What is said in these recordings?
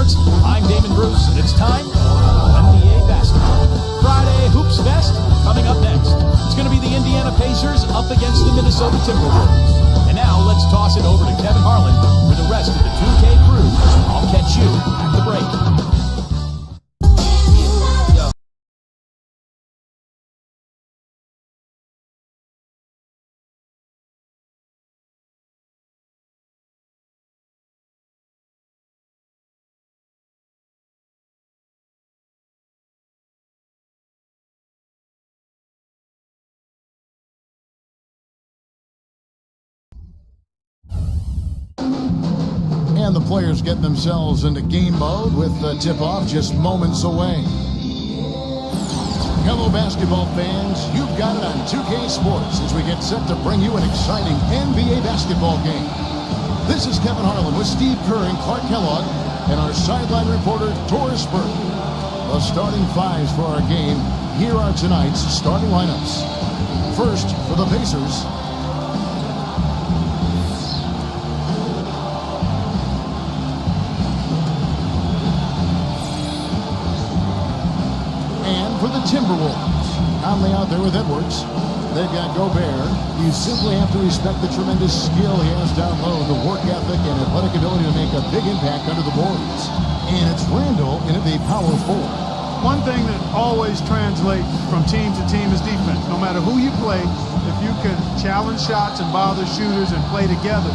Sports. I'm Damon Bruce, and it's time for NBA basketball. Friday Hoops Fest coming up next. It's going to be the Indiana Pacers up against the Minnesota Timberwolves. And now let's toss it over to Kevin Harlan for the rest of the 2K crew. I'll catch you at the break. And the players get themselves into game mode with the tip-off just moments away. Hello, basketball fans. You've got it on 2K Sports as we get set to bring you an exciting NBA basketball game. This is Kevin Harlan with Steve Kerr and Clark Kellogg and our sideline reporter, Doris Burke. The starting fives for our game. Here are tonight's starting lineups. First, for the Pacers, for the Timberwolves. Conley out there with Edwards. They've got Gobert. You simply have to respect the tremendous skill he has down low, the work ethic and athletic ability to make a big impact under the boards. And it's Randall in the power forward. One thing that always translates from team to team is defense. No matter who you play, if you can challenge shots and bother shooters and play together,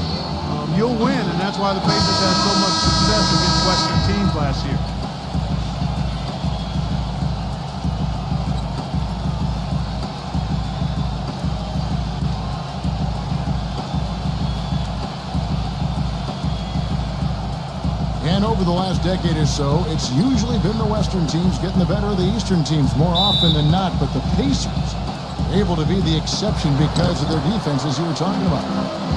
you'll win. And that's why the Pacers had so much success against Western teams last year. And over the last decade or so, it's usually been the Western teams getting the better of the Eastern teams more often than not. But the Pacers are able to be the exception because of their defense, as you were talking about.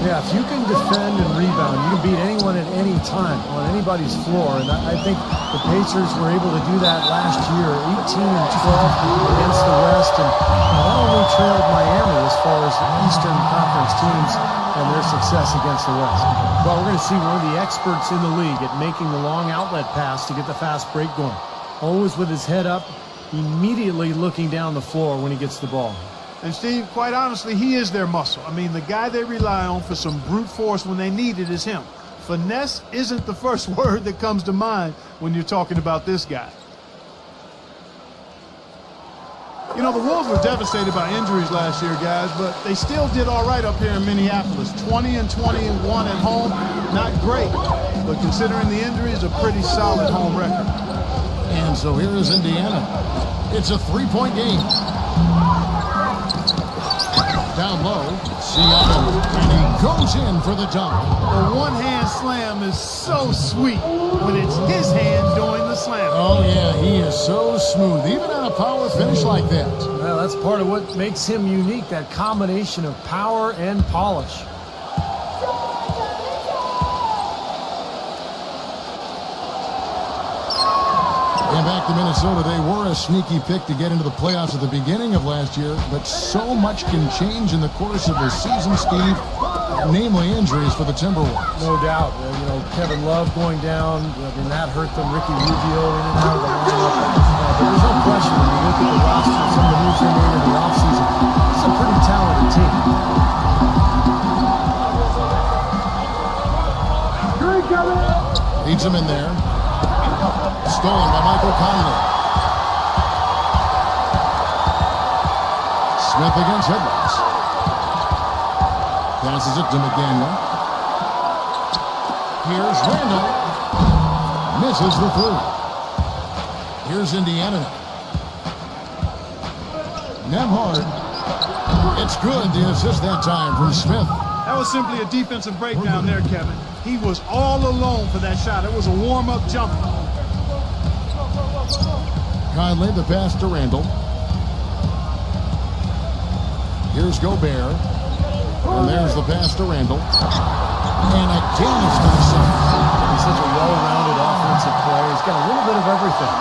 Yeah, if you can defend and rebound, you can beat anyone at any time on anybody's floor. And I think the Pacers were able to do that last year, 18-12 against the West. And not only trailed Miami as far as the Eastern Conference teams and their success against the West. Well, we're going to see one of the experts in the league at making the long outlet pass to get the fast break going. Always with his head up, immediately looking down the floor when he gets the ball. And Steve, quite honestly, he is their muscle. I mean, the guy they rely on for some brute force when they need it is him. Finesse isn't the first word that comes to mind when you're talking about this guy. You know, the Wolves were devastated by injuries last year, guys, but they still did all right up here in Minneapolis. 20-21 at home, not great, but considering the injuries, a pretty solid home record. And so here is Indiana. It's a three-point game. Down low, Siakam, and he goes in for the dunk. The one-hand slam is so sweet when it's his hand doing the slam. Oh, yeah, he is so smooth, even on a power finish like that. Well, that's part of what makes him unique, that combination of power and polish. And back to Minnesota, they were a sneaky pick to get into the playoffs at the beginning of last year, but so much can change in the course of the season, Steve, namely injuries for the Timberwolves. No doubt. You know, Kevin Love going down, and that hurt them. Ricky Rubio in and out of the lineup. But there's no question when you look at the roster and some of the moves they made in the offseason, it's a pretty talented team. Leads him in there. Stolen by Michael Conley. Smith against Edwards. Passes it to McDaniel. Here's Randall. Misses the three. Here's Indiana. Nemhard. It's good. The assist that time from Smith. That was simply a defensive breakdown there, Kevin. He was all alone for that shot. It was a warm-up jumper. Conley, the pass to Randall. Here's Gobert. And there's the pass to Randall. And again, it's going to set. He's such a well-rounded offensive player. He's got a little bit of everything.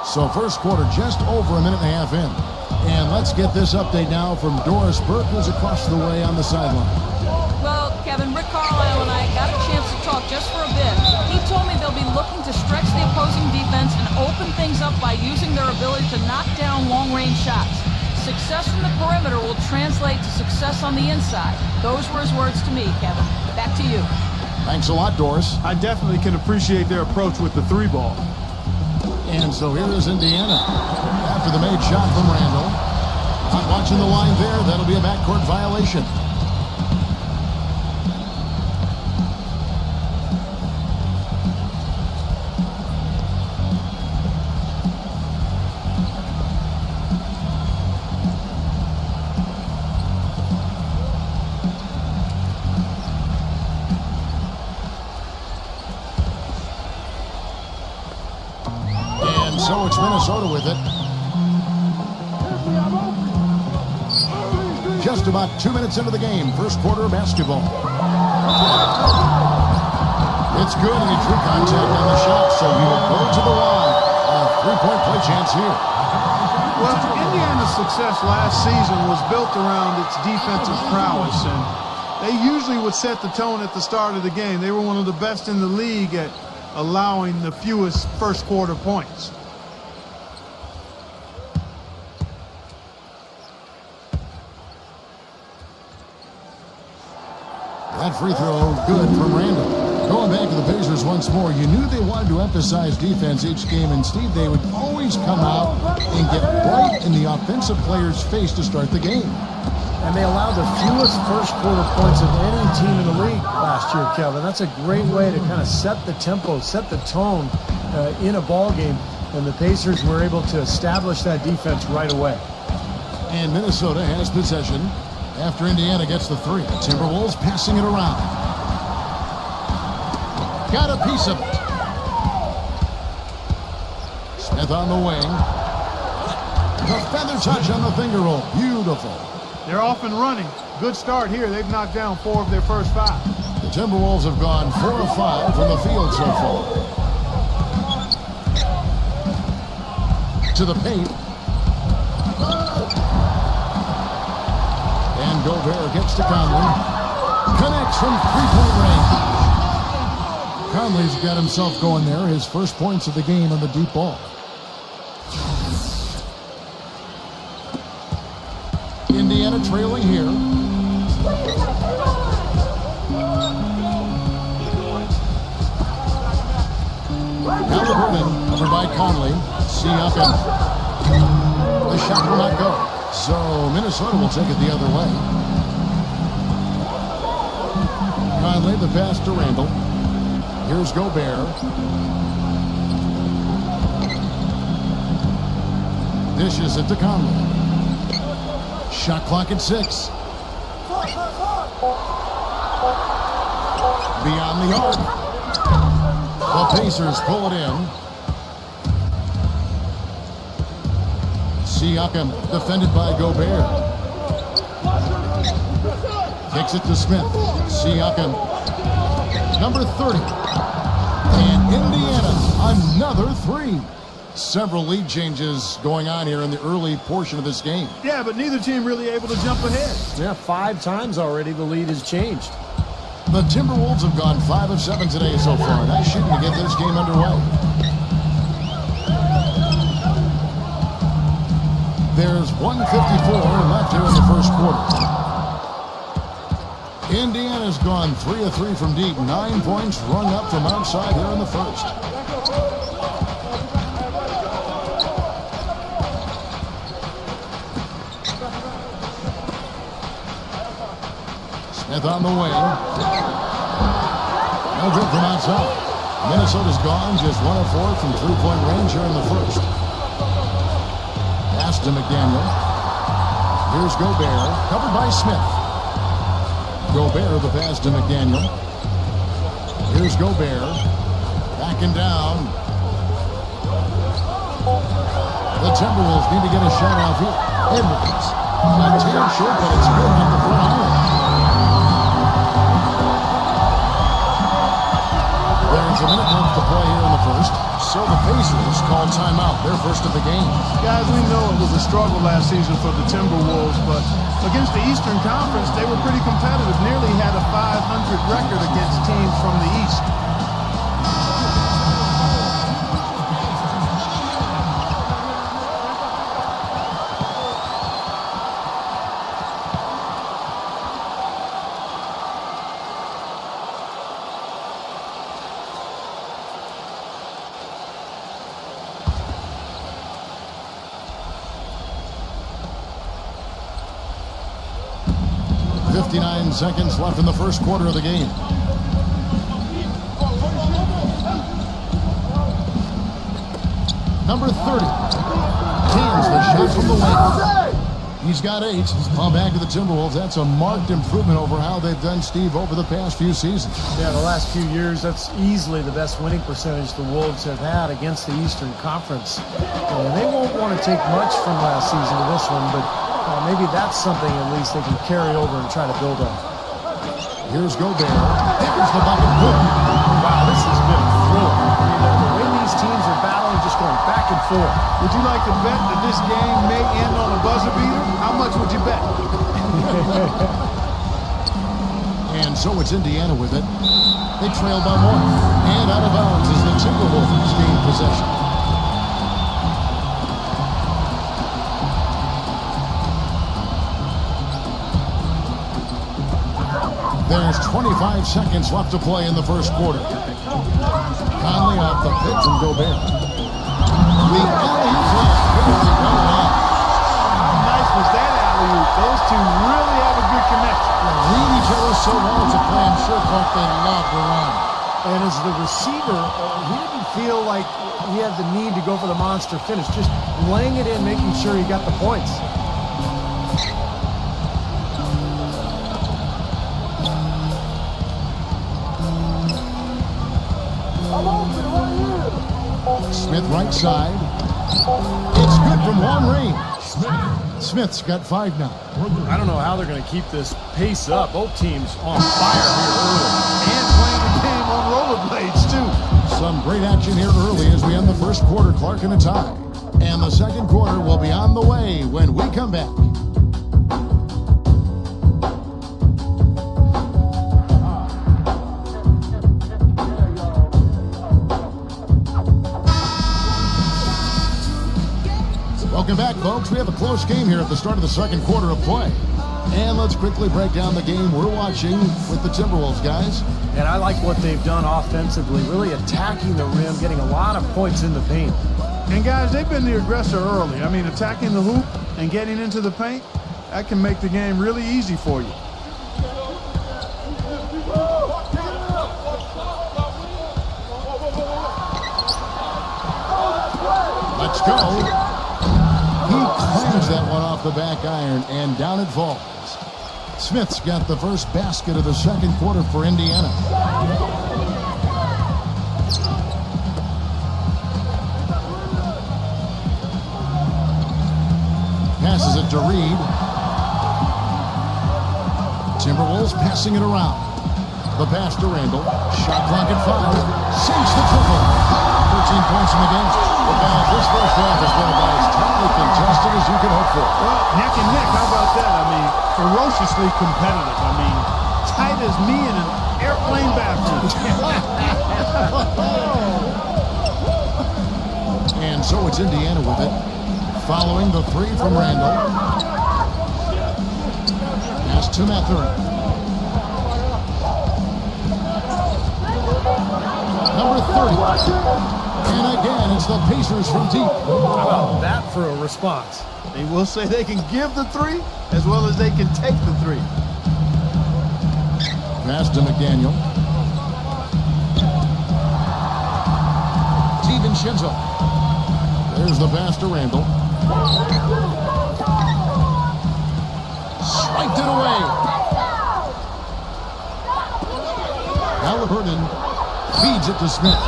So first quarter, just over a minute and a half in. And let's get this update now from Doris Burke, who's across the way on the sideline. just for a bit. He told me they'll be looking to stretch the opposing defense and open things up by using their ability to knock down long-range shots. Success from the perimeter will translate to success on the inside. Those were his words to me, Kevin. Back to you. Thanks a lot, Doris. I definitely can appreciate their approach with the three ball. And so here is Indiana after the made shot from Randall. Not watching the line there. That'll be a backcourt violation. So it's Minnesota with it. Just about 2 minutes into the game, first quarter of basketball. It's good, and he drew contact on the shot, so he will go to the line. A three-point play chance here. Well, Indiana's success last season was built around its defensive prowess, and they usually would set the tone at the start of the game. They were one of the best in the league at allowing the fewest first quarter points. That free throw good from Randall. Going back to the Pacers once more, you knew they wanted to emphasize defense each game, and Steve, they would always come out and get right in the offensive player's face to start the game. And they allowed the fewest first quarter points of any team in the league last year, Kevin. That's a great way to kind of set the tempo, set the tone in a ball game, and the Pacers were able to establish that defense right away. And Minnesota has possession after Indiana gets the three. Timberwolves passing it around. Got a piece of it. Smith on the wing. The feather touch on the finger roll. Beautiful. They're off and running. Good start here. They've knocked down 4 of their first 5. The Timberwolves have gone 4 of 5 from the field so far. To the paint. And Gobert gets to Conley. Connects from three-point range. Conley's got himself going there. His first points of the game on the deep ball. Indiana trailing here. Halliburton over by Conley. See up and the shot will not go. So Minnesota will take it the other way. Conley, the pass to Randall. Here's Gobert. Dishes it to Conley. Shot clock at 6. Beyond the arc. The Pacers pull it in. Siakam defended by Gobert. Kicks it to Smith. Siakam, number 30. And Indiana, another 3. Several lead changes going on here in the early portion of this game. Yeah, but neither team really able to jump ahead. Yeah, 5 times already the lead has changed. The Timberwolves have gone 5 of 7 today so far. Nice shooting to get this game underway. There's 1:54 left here in the first quarter. Indiana's gone 3 of 3 from deep. 9 points rung up from outside here in the first. Smith on the wing. No good from outside. Minnesota's gone just 1 of 4 from three-point range here in the first. Pass to McDaniel. Here's Gobert, covered by Smith. Gobert, the pass to McDaniel. Here's Gobert, backing down. The Timberwolves need to get a shot off here. Edwards, not too short, but it's good on the front iron. There's a minute left to play here in the first. So the Pacers call timeout, their first of the game. Guys, we know it was a struggle last season for the Timberwolves, but against the Eastern Conference, they were pretty competitive. Nearly had a 500 record against teams from the East. Seconds left in the first quarter of the game. Number 30. Hands the shot from the wing. He's got 8. On back to the Timberwolves. That's a marked improvement over how they've done, Steve, over the past few seasons. Yeah, the last few years, that's easily the best winning percentage the Wolves have had against the Eastern Conference. And they won't want to take much from last season to this one, but maybe that's something at least they can carry over and try to build on. Here's Gobert. There's the bucket. Boom. Wow, this has been a thrill. The way these teams are battling, just going back and forth. Would you like to bet that this game may end on a buzzer beater? How much would you bet? And so it's Indiana with it. They trail by 1. And out of bounds as the Timberwolves gain possession. There's 25 seconds left to play in the first quarter. Conley off the pick from Gobert. The alley-oop barely got it off. How nice was that alley-oop? Those two really have a good connection. Read each other so well, it's a play I'm sure Clark they love to run. And as the receiver, he didn't feel like he had the need to go for the monster finish. Just laying it in, making sure he got the points. Smith right side. It's good from long range. Smith's got 5 now. I don't know how they're going to keep this pace up. Both teams on fire here early. And playing the game on rollerblades, too. Some great action here early as we end the first quarter. Clark in a tie. And the second quarter will be on the way when we come back. Welcome back, folks. We have a close game here at the start of the second quarter of play. And let's quickly break down the game we're watching with the Timberwolves, guys. And I like what they've done offensively, really attacking the rim, getting a lot of points in the paint. And, guys, they've been the aggressor early. I mean, attacking the hoop and getting into the paint, that can make the game really easy for you. Let's go. He claims that one off the back iron, and down it falls. Smith's got the first basket of the second quarter for Indiana. Passes it to Reed. Timberwolves passing it around. The pass to Randall. Shot clock at 5. Sinks the triple. 13 points in the game. Well, this first half has been about as tightly contested as you can hope for. Well, neck and neck, how about that? I mean, ferociously competitive. I mean, tight as me in an airplane bathroom. And so it's Indiana with it. Following the 3 from Randall. Pass to Mathurin. Number 30. And again, it's the Pacers from deep. How about that for a response? They will say they can give the 3 as well as they can take the 3. Pass to McDaniel. DiVincenzo. There's the pass to Randall. Swiped it away. Halliburton feeds it to Smith.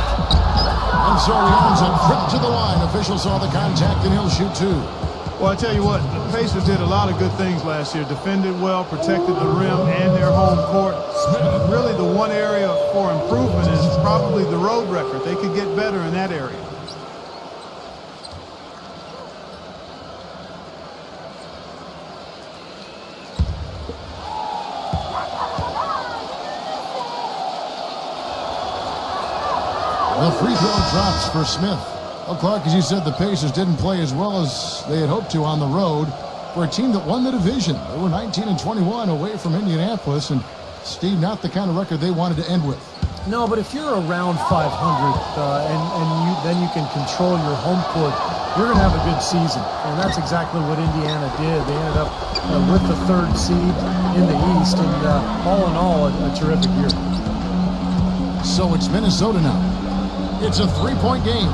And so he earns a trip to the line. Officials saw the contact and he'll shoot 2. Well, I tell you what, the Pacers did a lot of good things last year. Defended well, protected the rim and their home court. Really the one area for improvement is probably the road record. They could get better in that area. The free throw drops for Smith. Well, Clark, as you said, the Pacers didn't play as well as they had hoped to on the road for a team that won the division. They were 19-21 away from Indianapolis, and Steve, not the kind of record they wanted to end with. No, but if you're around 500 then you can control your home court, you're going to have a good season. And that's exactly what Indiana did. They ended up with the 3rd seed in the East, and all in all, a terrific year. So it's Minnesota now. It's a 3-point game.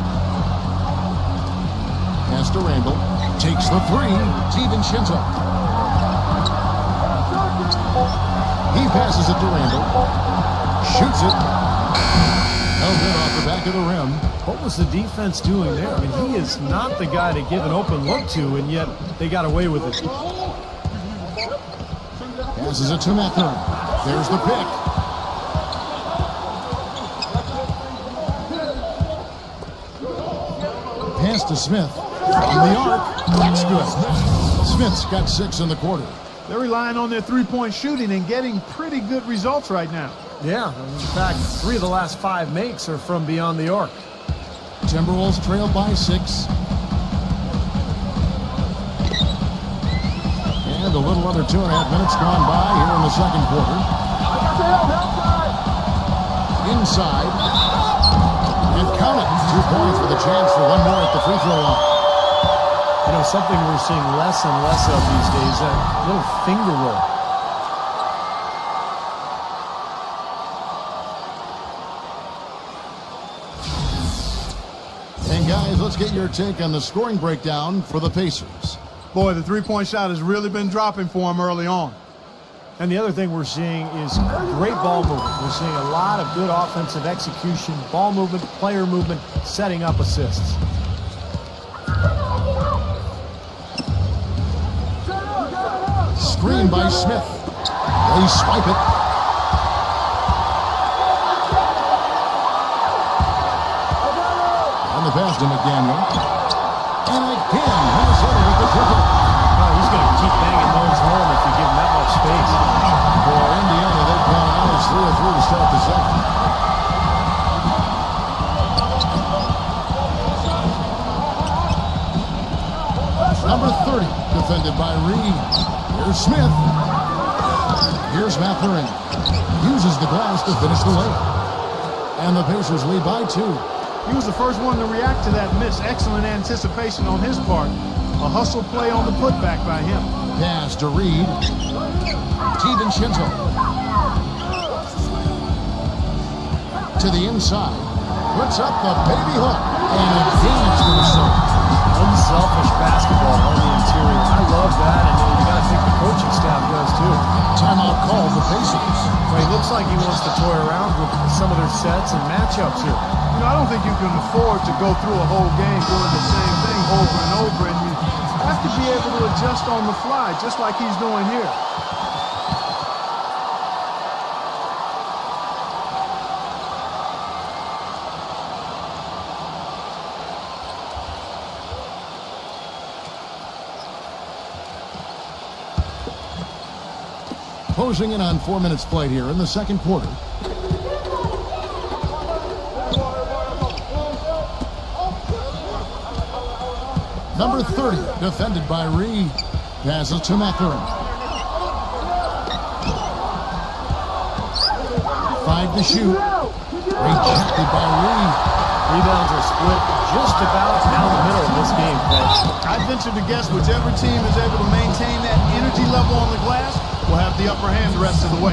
Pass to Randall. Takes the 3. DiVincenzo. He passes it to Randall. Shoots it. Held it off the back of the rim. What was the defense doing there? I mean, he is not the guy to give an open look to, and yet they got away with it. Passes it to Mathurin. There's the pick. Pass to Smith. On the arc. That's good. Smith's got 6 in the quarter. They're relying on their three-point shooting and getting pretty good results right now. Yeah, in fact, 3 of the last 5 makes are from beyond the arc. Timberwolves trailed by 6. And a little under 2.5 minutes gone by here in the second quarter. Inside. And count it. 2 points with a chance for one more at the free throw line. You know, something we're seeing less and less of these days, that little finger roll. And guys, let's get your take on the scoring breakdown for the Pacers. Boy, the three-point shot has really been dropping for them early on. And the other thing we're seeing is great ball movement. We're seeing a lot of good offensive execution, ball movement, player movement, setting up assists. Screen by Smith. They swipe it. And the pass to McDaniel. And again, Minnesota with the triple. Oh, he's going to keep banging those home if you give him that much space. For Indiana, they've gone out as 3 of 3 to start the second. Number 30, defended by Reed. Here's Smith. Here's Mathurin. Uses the glass to finish the layup. And the Pacers lead by 2. He was the first one to react to that miss. Excellent anticipation on his part. A hustle play on the putback by him. Pass to Reed. DiVincenzo. To the inside. Puts up the baby hook. And again it's Minnesota. Unselfish basketball on the interior. I love that, and you got to think the coaching staff does too. Timeout call for Pacers. Well, he looks like he wants to toy around with some of their sets and matchups here. You know, I don't think you can afford to go through a whole game doing the same thing over and over, and you have to be able to adjust on the fly, just like he's doing here. Closing in on 4 minutes played here in the second quarter. Number 30, defended by Reed. Passes to Mathurin. 5 to shoot. Rejected by Reed. Rebounds are split just about down the middle of this game, folks. I'd venture to guess whichever team is able to maintain that energy level on the glass will have the upper hand the rest of the way.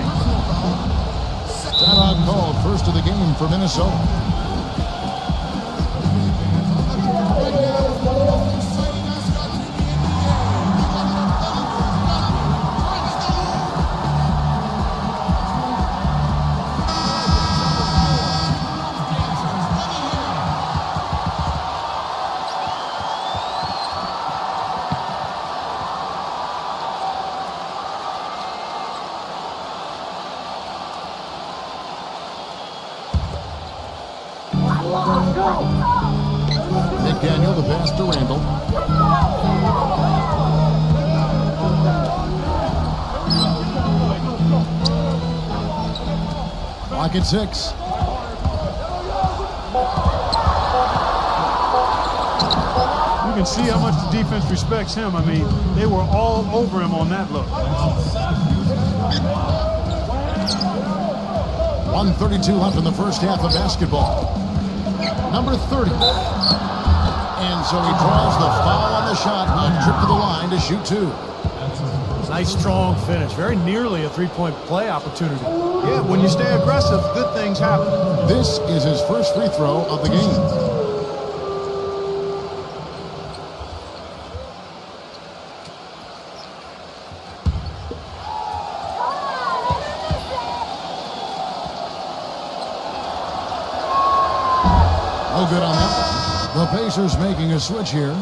Timeout called, first of the game for Minnesota. McDaniel, the pass to Randall. Clock at 6. You can see how much the defense respects him. I mean, they were all over him on that look. 1:32 left in the first half of basketball. Number 30. And so he draws the foul on the shot. One trip to the line to shoot two. Nice, strong finish. Very nearly a three-point play opportunity. Yeah, when you stay aggressive, good things happen. This is his first free throw of the game. No good on that. The Pacers making a switch here.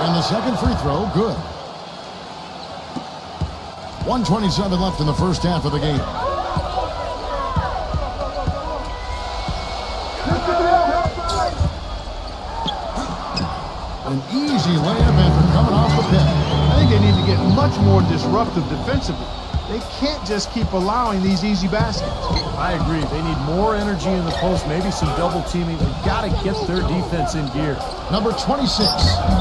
And the second free throw, good. 1:27 left in the first half of the game. An easy layup after coming off the pick. I think they need to get much more disruptive defensively. They can't just keep allowing these easy baskets. I agree. They need more energy in the post, maybe some double teaming. They've got to get their defense in gear. Number 26,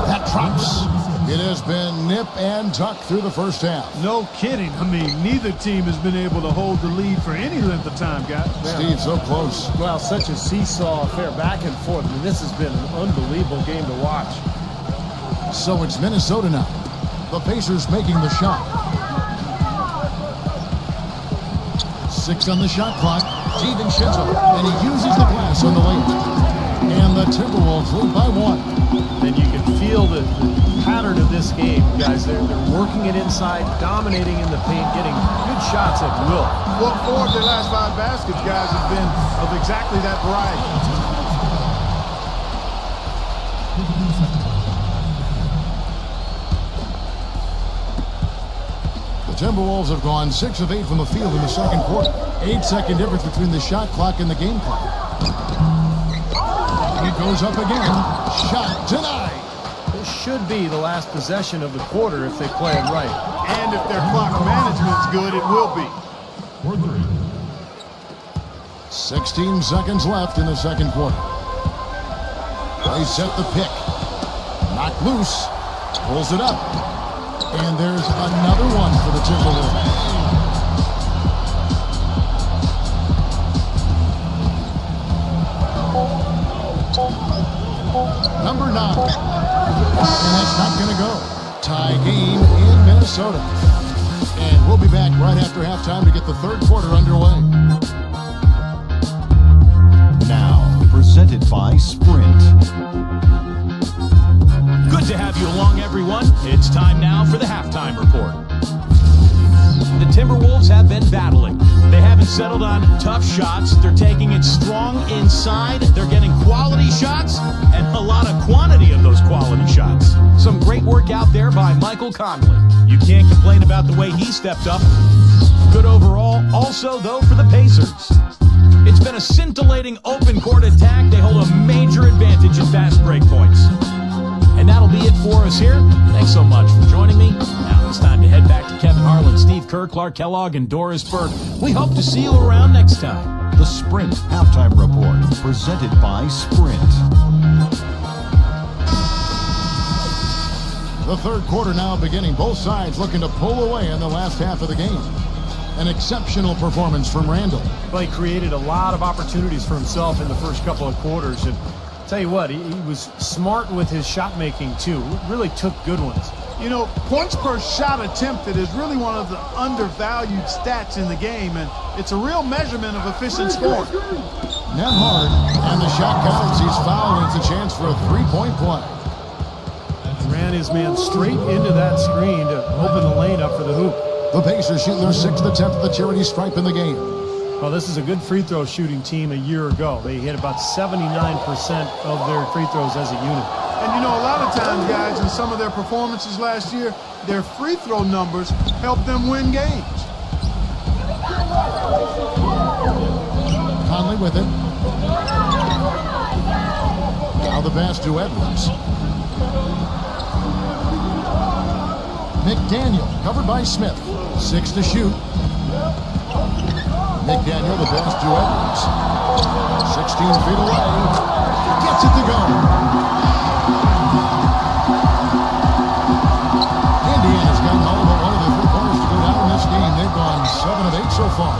that drops. It has been nip and tuck through the first half. No kidding. I mean, neither team has been able to hold the lead for any length of time, guys. Steve, so close. Well, such a seesaw affair, back and forth. I mean, this has been an unbelievable game to watch. So it's Minnesota now. The Pacers making the shot. 6 on the shot clock. Steven Schenzel, and he uses the glass on the lane. And the Timberwolves lead by 1. And you can feel the pattern of this game, guys. They're working it inside, dominating in the paint, getting good shots at will. Well, 4 of their last 5 baskets, guys, have been of exactly that variety. The Timberwolves have gone 6 of 8 from the field in the second quarter. 8-second difference between the shot clock and the game clock. It goes up again. Shot denied. This should be the last possession of the quarter if they play it right. And if their clock management's good, it will be. 16 seconds left in the second quarter. They set the pick. Knocked loose. Pulls it up. And there's another one for the Timberwolves. Number 9. And that's not going to go. Tie game in Minnesota. And we'll be back right after halftime to get the third quarter underway. Now, presented by Sprint. Good to have you along, everyone. It's time now for the halftime report. The Timberwolves have been battling. They haven't settled on tough shots. They're taking it strong inside. They're getting quality shots and a lot of quantity of those quality shots. Some great work out there by Michael Conley. You can't complain about the way he stepped up. Good overall. Also, though, for the Pacers. It's been a scintillating open court attack. They hold a major advantage at fast break points. And that'll be it for us here. Thanks so much for joining me. Now it's time to head back to Kevin Harlan, Steve Kerr, Clark Kellogg, and Doris Burke. We hope to see you around next time. The Sprint Halftime Report, presented by Sprint. The third quarter now beginning. Both sides looking to pull away in the last half of the game. An exceptional performance from Randall. Well, he created a lot of opportunities for himself in the first couple of quarters. And tell you what, he was smart with his shot making too. Really took good ones. You know, points per shot attempted is really one of the undervalued stats in the game, and it's a real measurement of efficient scoring. Net hard, and the shot counts. He's fouled, and it's a chance for a three-point play. Ran his man straight into that screen to open the lane up for the hoop. The Pacers shooting their 6th attempt at the charity stripe in the game. Well, this is a good free throw shooting team a year ago. They hit about 79% of their free throws as a unit. And you know, a lot of times, guys, in some of their performances last year, their free throw numbers helped them win games. with it. Now the pass to Edwards. McDaniel covered by Smith. 6 to shoot. McDaniel, the pass to Edwards. 16 feet away. Gets it to go. Indiana's gotten all but one of the 3 quarters to go down in this game. They've gone 7 of 8 so far.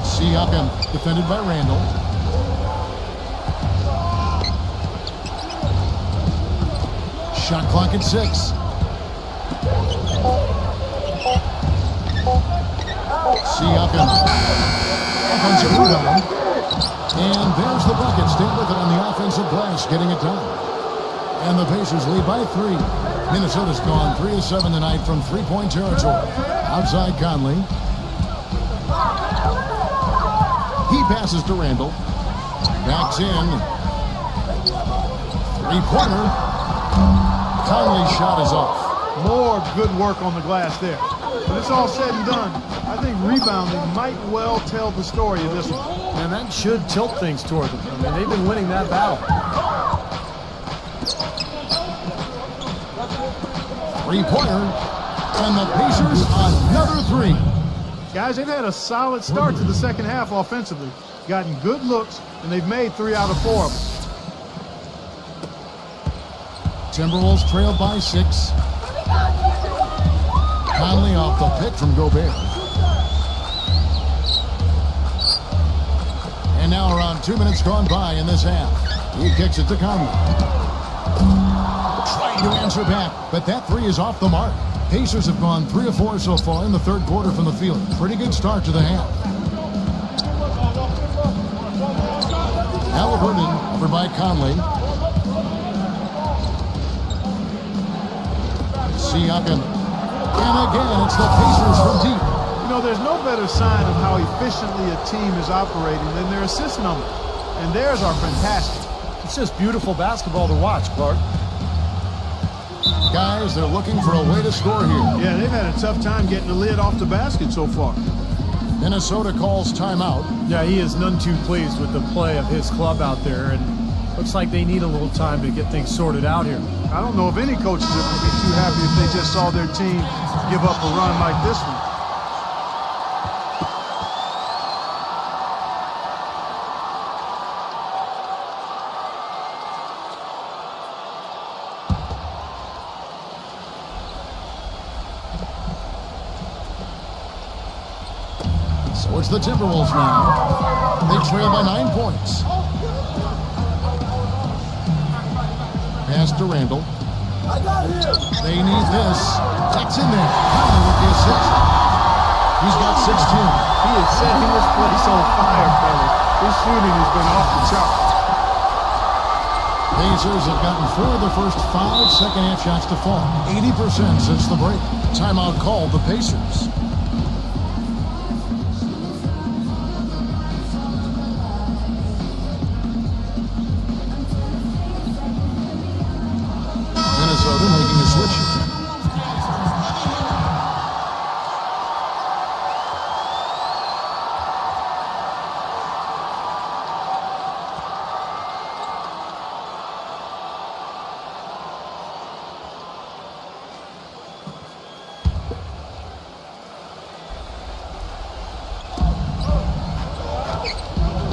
Siakam defended by Randall. Shot clock at 6. Siakam. Offensive rebound. And there's the bucket. Stay with it on the offensive glass, getting it done. And the Pacers lead by 3. Minnesota's gone 3 of 7 tonight from three-point territory. Outside Conley. He passes to Randall. Backs in. Three-pointer. Conley's shot is off. More good work on the glass there. When it's all said and done, I think rebounding might well tell the story of this one. And that should tilt things toward them. I mean, they've been winning that battle. Three-pointer. And the Pacers another 3. Guys, they've had a solid start to the second half offensively. Gotten good looks, and they've made 3 out of 4 of them. Timberwolves trailed by 6. Conley off the pick from Gobert. And now around 2 minutes gone by in this half. He kicks it to Conley. Trying to answer back, but that 3 is off the mark. Pacers have gone 3 of 4 so far in the third quarter from the field. Pretty good start to the half. Halliburton over by Conley. Siakam. And again, it's the Pacers from deep. You know, there's no better sign of how efficiently a team is operating than their assist number. And theirs are fantastic. It's just beautiful basketball to watch, Clark. Guys, they're looking for a way to score here. Yeah, they've had a tough time getting the lid off the basket so far. Minnesota calls timeout. Yeah, he is none too pleased with the play of his club out there, and looks like they need a little time to get things sorted out here. I don't know if any coaches would be too happy if they just saw their team give up a run like this one. So it's the Timberwolves now. They trail by 9 points. Pass to Randall. They need this. That's in there. Conley with the assist. He's got 16. He is setting this place on fire, fellas. His shooting has been off the chart. Pacers have gotten 4 of the first 5 second-half shots to fall. 80% since the break. Timeout called the Pacers. Minnesota making a switch.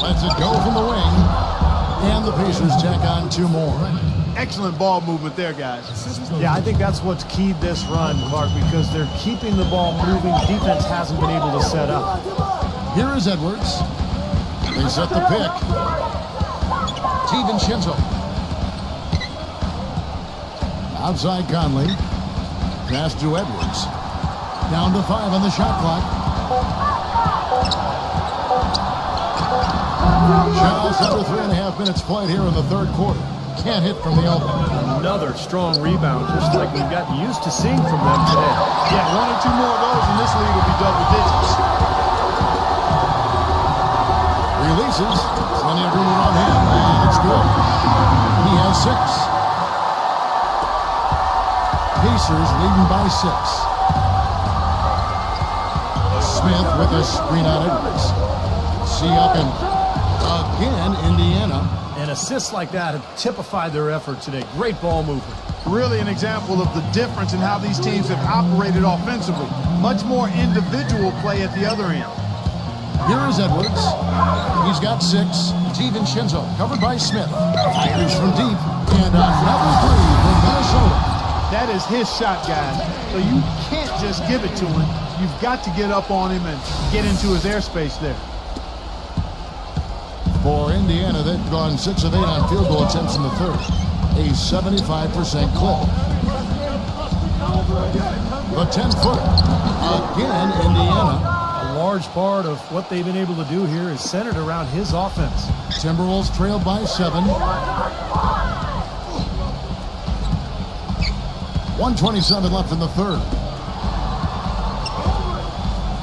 Lets it go from the wing. And the Pacers tack on 2 more. Excellent ball movement there, guys. Yeah, I think that's what's keyed this run, Clark, because they're keeping the ball moving. Defense hasn't been able to set up. Here is Edwards. They set the pick. DiVincenzo. Outside Conley. Pass to Edwards. Down to 5 on the shot clock. Just under 3.5 minutes played here in the third quarter. Can't hit from the elbow. Another strong rebound, just like we've gotten used to seeing from them today. Yeah, 1 or 2 more of those and this lead will be double digits. Releases. Plenty of room around him, and it's good. He has 6. Pacers leading by 6. Smith with a screen on Edwards. Siakam again, Indiana. And assists like that have typified their effort today. Great ball movement. Really an example of the difference in how these teams have operated offensively. Much more individual play at the other end. Here is Edwards. He's got 6. DiVincenzo covered by Smith. Fires from deep. And another three from Minnesota. That is his shot, guys. So you can't just give it to him. You've got to get up on him and get into his airspace there. For Indiana, they've gone 6 of 8 on field goal attempts in the third. A 75% clip. The 10-footer. Again, Indiana. A large part of what they've been able to do here is centered around his offense. Timberwolves trailed by 7. 1:27 left in the third.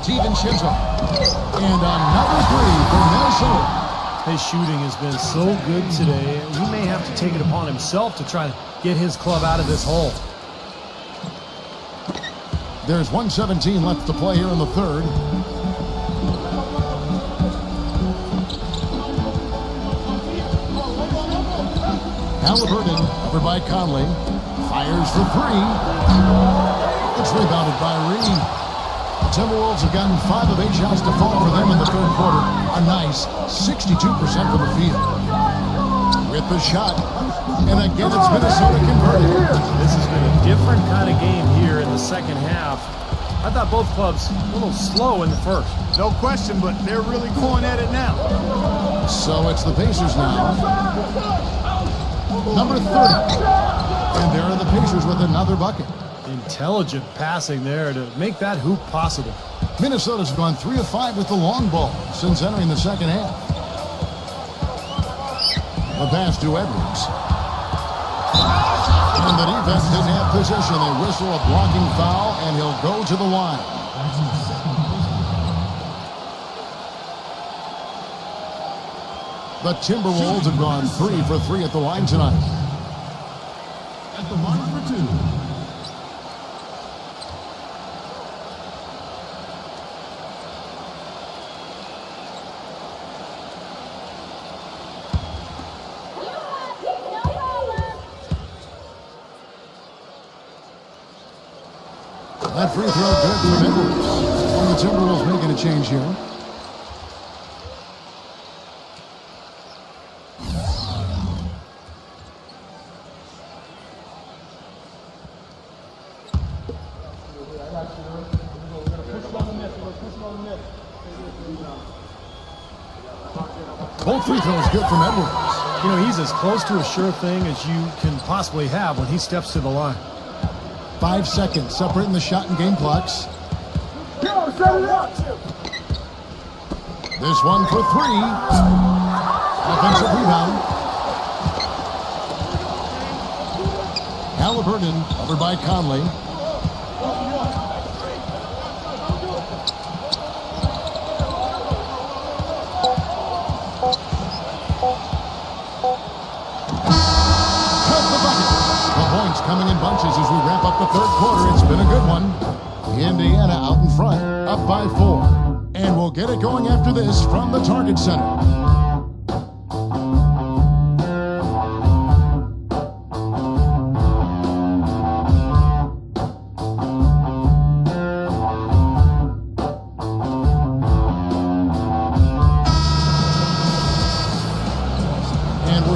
DiVincenzo. And another three for Minnesota. His shooting has been so good today. He may have to take it upon himself to try to get his club out of this hole. There's 1:17 left to play here in the third. Halliburton, over by Conley. Fires for 3. It's rebounded by Reed. The Timberwolves have gotten 5 of 8 shots to fall for them in the third quarter. A nice 62% from the field. With the shot. And again, it's Minnesota converted. This has been a different kind of game here in the second half. I thought both clubs a little slow in the first. No question, but they're really going at it now. So it's the Pacers now. Number 30. And there are the Pacers with another bucket. Intelligent passing there to make that hoop possible. Minnesota's gone 3 of 5 with the long ball since entering the second half. The pass to Edwards. And the defense didn't have possession. They whistle a blocking foul, and he'll go to the line. The Timberwolves have gone 3 for 3 at the line tonight. At the line for 2. That free throw good for Edwards. And the Timberwolves making a change here. Both free throws good from Edwards. You know, he's as close to a sure thing as you can possibly have when he steps to the line. 5 seconds separating the shot and game clocks. This one for 3. Offensive rebound. Halliburton over by Conley. Coming in bunches as we wrap up the third quarter. It's been a good one. Indiana out in front, up by 4. And we'll get it going after this from the Target Center.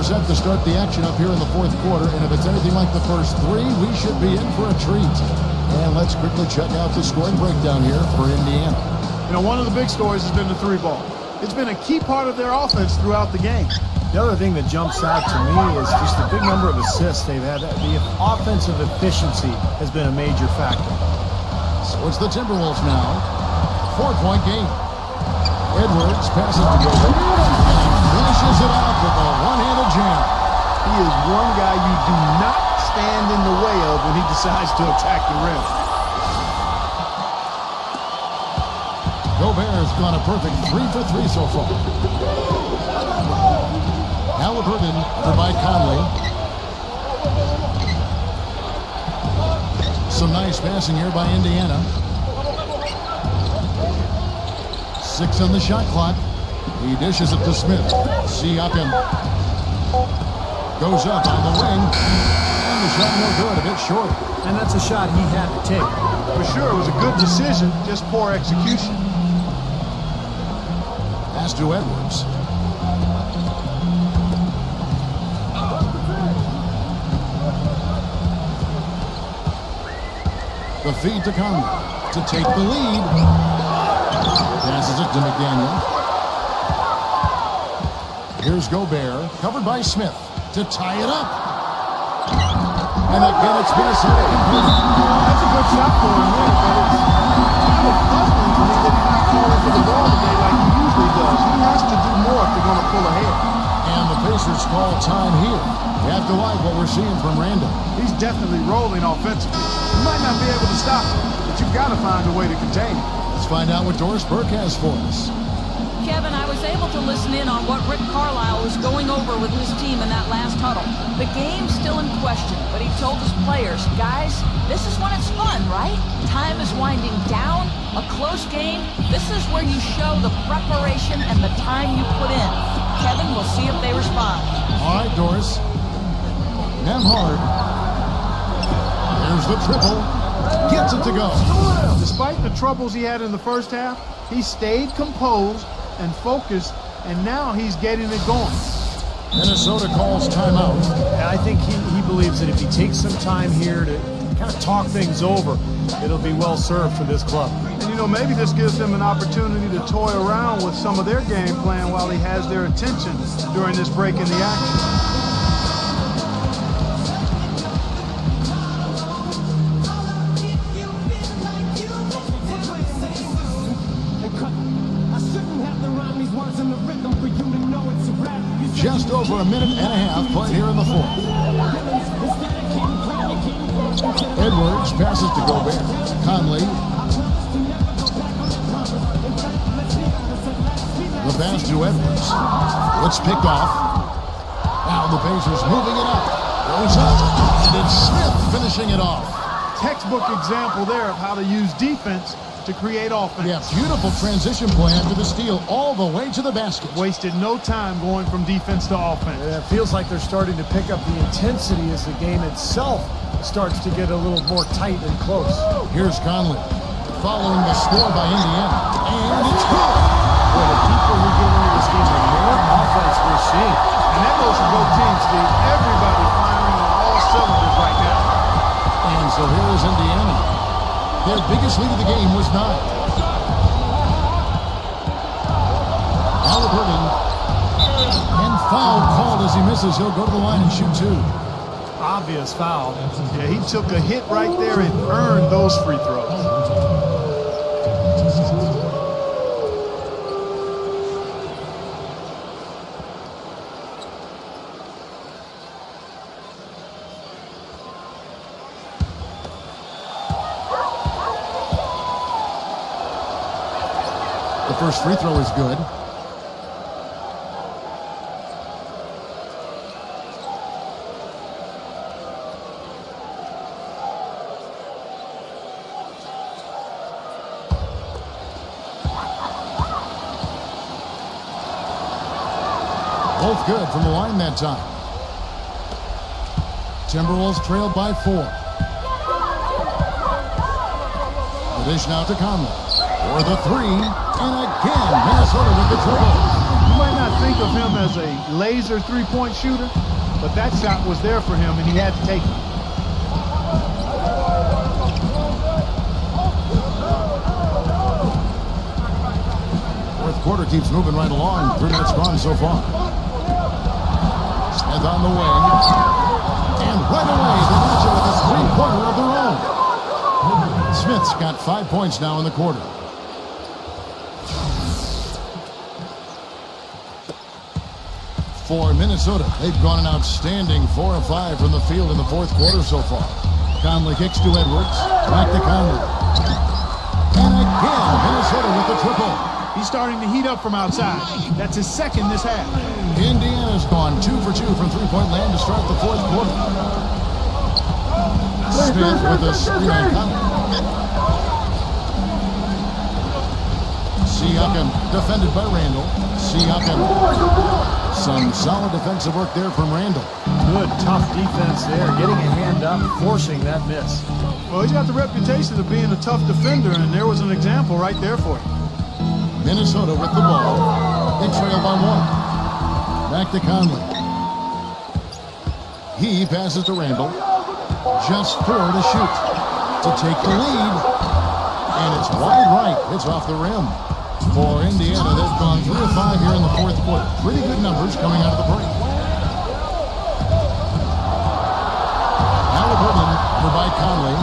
Set to start the action up here in the fourth quarter, and if it's anything like the first 3, we should be in for a treat. And let's quickly check out the scoring breakdown here for Indiana. You know, one of the big stories has been the 3-ball. It's been a key part of their offense throughout the game. The other thing that jumps out to me is just the big number of assists they've had. The offensive efficiency has been a major factor. So it's the Timberwolves now. 4-point game. Edwards passes to Gobert. Finishes it out with a one-handed jam. He is one guy you do not stand in the way of when he decides to attack the rim. Gobert has gone a perfect 3 for 3 so far. Halliburton over by Conley. Some nice passing here by Indiana. 6 on the shot clock. He dishes it to Smith. Siakam goes up on the wing. And the shot no good, a bit short. And that's a shot he had to take. For sure, it was a good decision, just poor execution. Pass to Edwards. The feed to Conley to take the lead. Passes it to McDaniel. Here's Gobert, covered by Smith, to tie it up. And again, it's Minnesota completed. That's a good shot for him there, but it's kind of puzzling to me that he's not calling for the ball today like he usually does. He has to do more if they're going to pull ahead. And the Pacers call time here. You have to like what we're seeing from Randall. He's definitely rolling offensively. You might not be able to stop him, but you've got to find a way to contain him. Let's find out what Doris Burke has for us. Kevin, I was able to listen in on what Rick Carlisle was going over with his team in that last huddle. The game's still in question, but he told his players, guys, this is when it's fun, right? Time is winding down, a close game. This is where you show the preparation and the time you put in. Kevin, we'll see if they respond. All right, Doris. Nemhard. Here's the triple. Gets it to go. Despite the troubles he had in the first half, he stayed composed and focused, and now he's getting it going. Minnesota calls timeout. And I think he believes that if he takes some time here to kind of talk things over, it'll be well served for this club. And you know, maybe this gives him an opportunity to toy around with some of their game plan while he has their attention during this break in the action. Just over a minute and a half played here in the fourth. Edwards passes to Gobert. Conley. The pass to Edwards. It's picked off. Now the Pacers moving it up. Goes up. And it's Smith finishing it off. Textbook example there of how to use defense to create offense. Yeah, beautiful transition play after the steal all the way to the basket. Wasted no time going from defense to offense. And it feels like they're starting to pick up the intensity as the game itself starts to get a little more tight and close. Here's Conley following the score by Indiana. And it's good. Well, the deeper we get into this game, the more offense we're seeing. And that goes for both teams, Steve. Everybody firing on all cylinders right now. And so here is Indiana. Their biggest lead of the game was 9. Halliburton. And foul called as he misses. He'll go to the line and shoot 2. Obvious foul. Yeah, he took a hit right there and earned those free throws. The first free throw is good. Both good from the line that time. Timberwolves trailed by 4. The dish now to Conley. For the 3. And again, Minnesota with the triple. You might not think of him as a laser three-point shooter, but that shot was there for him, and he had to take it. Fourth quarter keeps moving right along. 3 minutes gone so far. Smith on the wing. And right away, the Magic with a three-pointer of their own. Smith's got 5 points now in the quarter. For Minnesota, they've gone an outstanding 4 of 5 from the field in the fourth quarter so far. Conley kicks to Edwards. Back to Conley. And again, Minnesota with the triple. He's starting to heat up from outside. That's his second this half. Indiana's gone 2 for 2 from three-point land to start the fourth quarter. Smith with a screen on Conley. Siakam defended by Randall. Siakam. Some solid defensive work there from Randall. Good, tough defense there. Getting a hand up, forcing that miss. Well, he's got the reputation of being a tough defender, and there was an example right there for you. Minnesota with the ball. They trail by 1. Back to Conley. He passes to Randall. Just 4 to shoot. To take the lead. And it's wide right. It's off the rim. For Indiana, they've gone 3 of 5 here in the 4th quarter. Pretty good numbers coming out of the break. Halliburton provide Conley.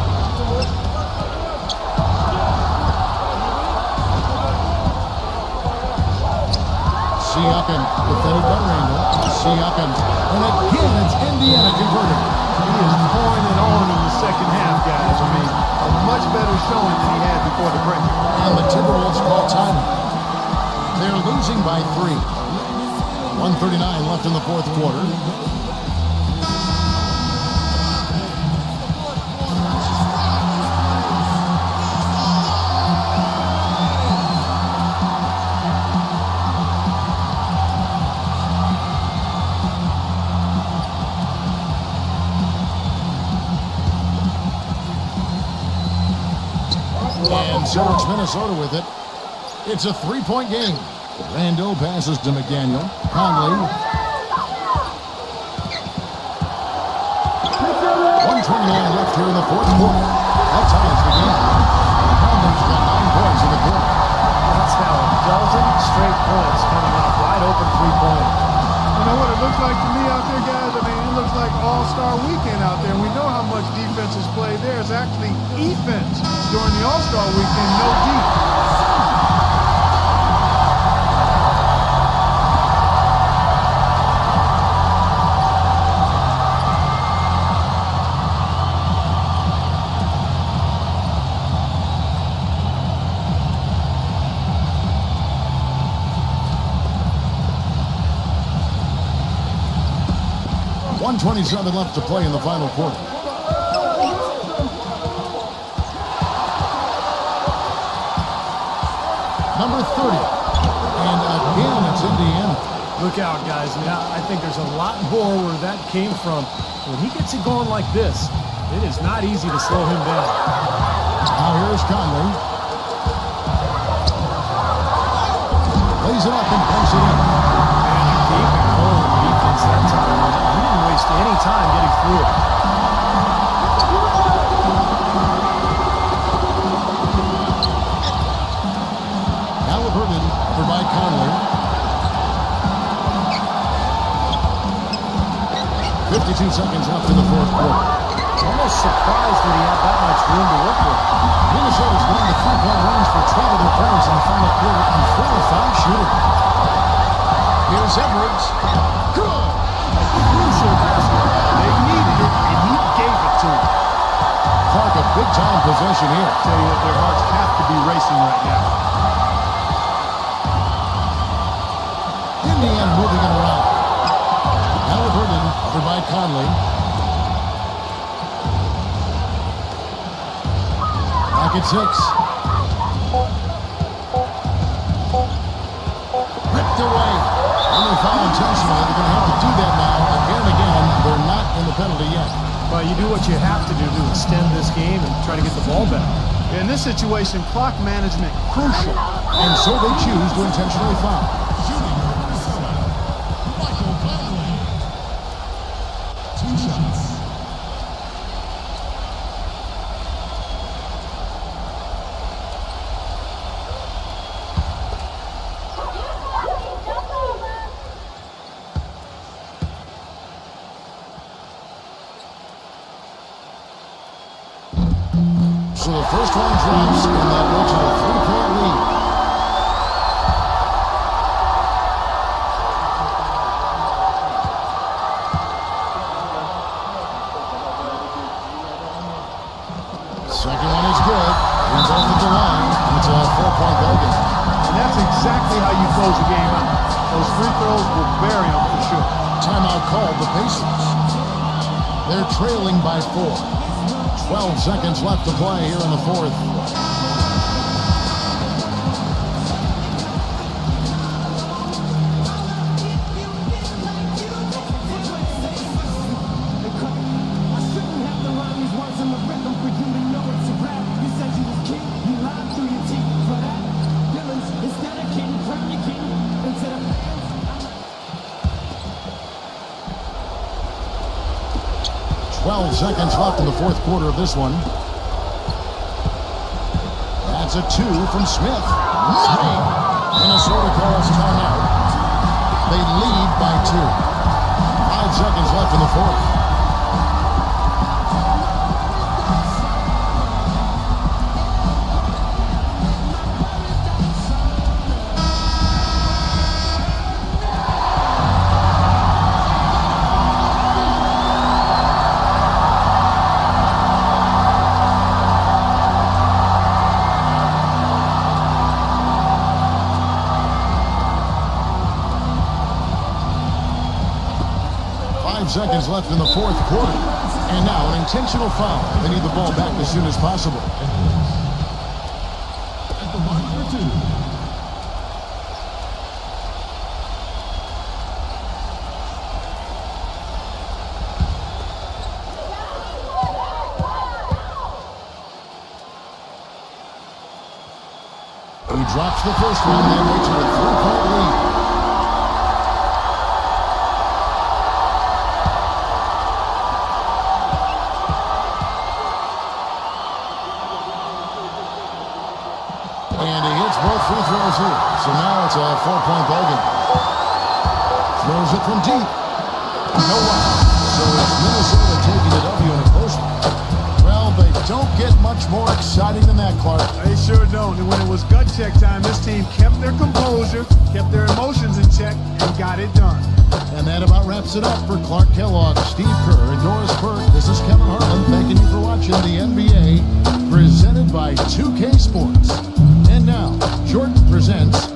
Siakam defended by Randall. Siakam. And again, it's Indiana converted. He is pouring it on in the second half, guys. I mean, a much better showing than he had before the break. And the Timberwolves call timeout. They're losing by 3. 1:39 left in the 4th quarter. And so it's Minnesota with it. It's a 3-point game. Randall passes to McDaniel. Conley. 1:29 left here in the 4th quarter. That ties the game. Conley's got 9 points in the quarter. That's now a dozen straight points coming off wide open three-pointer. You know what it looks like to me out there, guys? I mean, it looks like All-Star Weekend out there. And we know how much defense is played there. It's actually offense during the All-Star Weekend, no deep. .27 left to play in the final quarter. Number 30. And again, it's Indiana. Look out, guys. I mean, I think there's a lot more where that came from. When he gets it going like this, it is not easy to slow him down. Now here's Conley. Lays it up and punches it in. And a deep and cold defense that time. He didn't waste any time getting through it. Halliburton provide Conley. 52 seconds left in the 4th quarter. Almost surprised that he had that much room to work with. Minnesota's going to 3-point range for 12 of their points in the final quarter and 4 of 5 shooting. Here's Edwards. Good. Crucial basketball. They needed it, and he gave it to them. Clark, a big-time possession here. I tell you what, their hearts have to be racing right now. Indiana moving it around. Halliburton provide Conley. Back at 6. Ripped away. And they foul intentionally. They're going to have to do that now. Again and again, they're not in the penalty yet. But you do what you have to do to extend this game and try to get the ball back. In this situation, clock management crucial. And so they choose to intentionally foul. So the first one drops, and that looks like a 3-point lead. Second one is good. Brings off at the line. It's a 4-point ball game. And that's exactly how you close a game out. Those free throws will bury them for sure. Timeout called the Pacers. They're trailing by 4. 12 seconds left to play here in the 4th. 12 seconds left in the fourth quarter of this one. That's a 2 from Smith. Money! Minnesota calls timeout. They lead by 2. 5 seconds left in the fourth. Seconds left in the fourth quarter. And now an intentional foul. They need the ball back as soon as possible. At the line for 2. He drops the first one, then makes it a 3-point lead. Free throws here. So now it's a 4-point ball game. Throws it from deep. No one. So it's Minnesota taking the W in a close one. Well, they don't get much more exciting than that, Clark. They sure don't. And when it was gut check time, this team kept their composure, kept their emotions in check, and got it done. And that about wraps it up for Clark Kellogg, Steve Kerr, and Doris Burke. This is Kevin Harlan thanking you for watching the NBA presented by 2K Sports. And now, Jordan presents